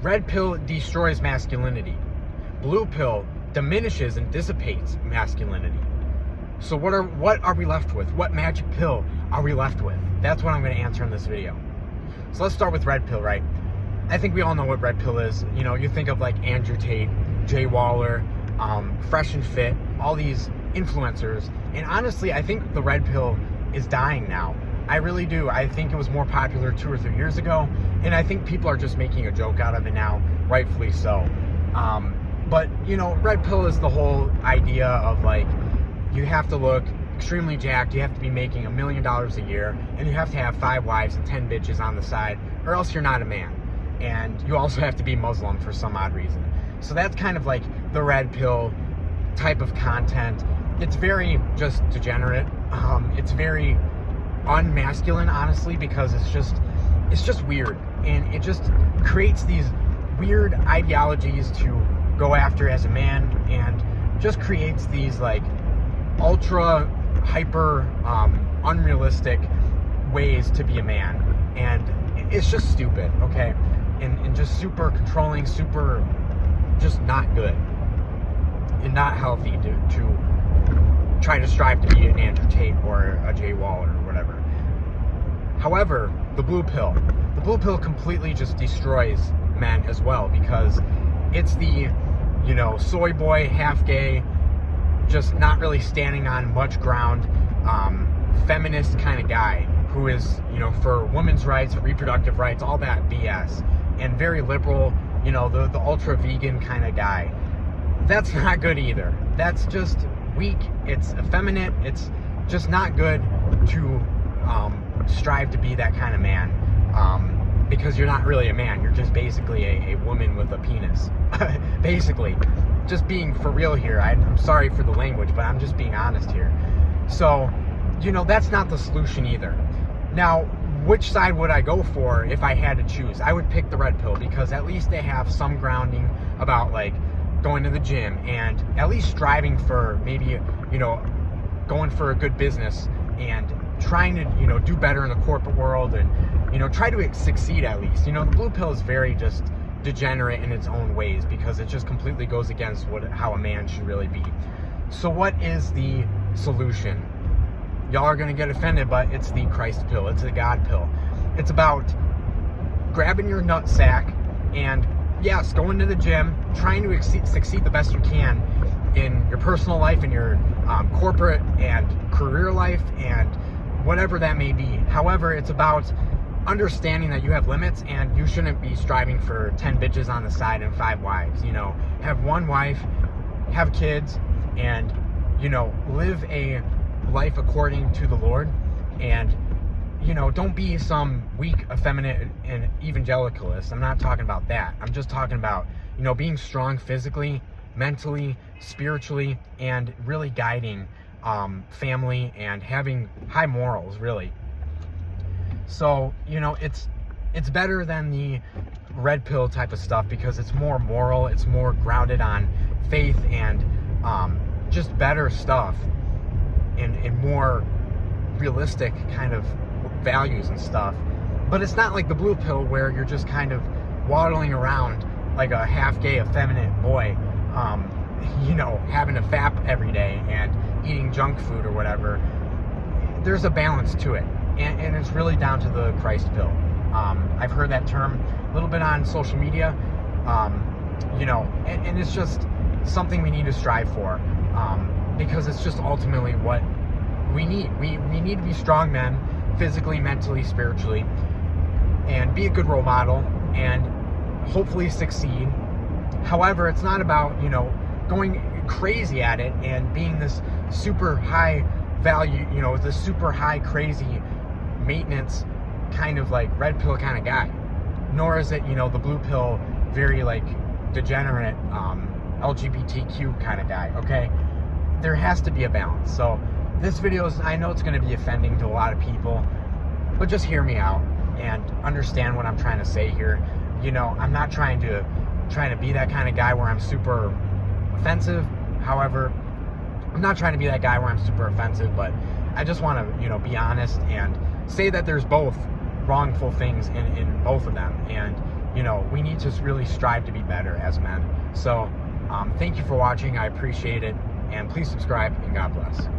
Red pill destroys masculinity. Blue pill diminishes and dissipates masculinity. So what are we left with? What magic pill are we left with? That's what I'm going to answer in this video. So let's start with red pill, right? I think we all know what red pill is. You know, you think of like Andrew Tate, Jay Waller, Fresh and Fit, all these influencers. And honestly, I think the red pill is dying now. I really do. I think it was more popular 2 or 3 years ago, and I think people are just making a joke out of it now, rightfully so. But, you know, red pill is the whole idea of like, you have to look extremely jacked, you have to be making $1 million a year, and you have to have 5 wives and 10 bitches on the side, or else you're not a man. And you also have to be Muslim for some odd reason. So that's kind of like the red pill type of content. It's very just degenerate. It's very unmasculine, honestly, because it's just weird, and it just creates these weird ideologies to go after as a man, and just creates these like ultra hyper unrealistic ways to be a man, and it's just stupid, okay, and just super controlling, super just not good and not healthy to try to strive to be an Andrew Tate or a Jay Waller or whatever. However, the blue pill completely just destroys men as well, because it's the, you know, soy boy, half gay, just not really standing on much ground, feminist kind of guy who is, you know, for women's rights, reproductive rights, all that BS, and very liberal, you know, the ultra vegan kind of guy. That's not good either. That's just weak. It's effeminate. It's just not good to strive to be that kind of man, because you're not really a man. You're just basically a woman with a penis. Basically, just being for real here. I'm sorry for the language, but I'm just being honest here. So, you know, that's not the solution either. Now, which side would I go for if I had to choose? I would pick the red pill, because at least they have some grounding about like going to the gym and at least striving for maybe, you know, going for a good business and trying to, you know, do better in the corporate world and, you know, try to succeed at least. You know, the blue pill is very just degenerate in its own ways, because it just completely goes against how a man should really be. So what is the solution? Y'all are going to get offended, but it's the Christ pill. It's the God pill. It's about grabbing your nut sack and, yes, going to the gym, trying to succeed the best you can in your personal life, in your corporate and career life, and whatever that may be. However, it's about understanding that you have limits, and you shouldn't be striving for 10 bitches on the side and 5 wives. You know, have 1 wife, have kids, and, you know, live a life according to the Lord. And, you know, don't be some weak, effeminate, and evangelicalist. I'm not talking about that. I'm just talking about, you know, being strong physically, mentally, spiritually, and really guiding family and having high morals, really. So, you know, it's better than the red pill type of stuff, because it's more moral, it's more grounded on faith and just better stuff, and more realistic kind of values and stuff. But it's not like the blue pill where you're just kind of waddling around like a half-gay, effeminate boy, you know, having a fap every day and eating junk food or whatever. There's a balance to it, and it's really down to the Christ pill. I've heard that term a little bit on social media, you know, and it's just something we need to strive for, because it's just ultimately what we need. We need to be strong men, physically, mentally, spiritually, and be a good role model and hopefully succeed. However, it's not about, you know, going crazy at it and being this super high value, you know, this super high crazy maintenance kind of like red pill kind of guy. Nor is it, you know, the blue pill very like degenerate LGBTQ kind of guy, okay? There has to be a balance. So this video is, I know it's going to be offending to a lot of people, but just hear me out and understand what I'm trying to say here. You know, I'm not trying to be that kind of guy where I'm super offensive. However, I'm not trying to be that guy where I'm super offensive, but I just want to, you know, be honest and say that there's both wrongful things in both of them. And, you we need to really strive to be better as men. So thank you for watching. I appreciate it. And please subscribe, and God bless.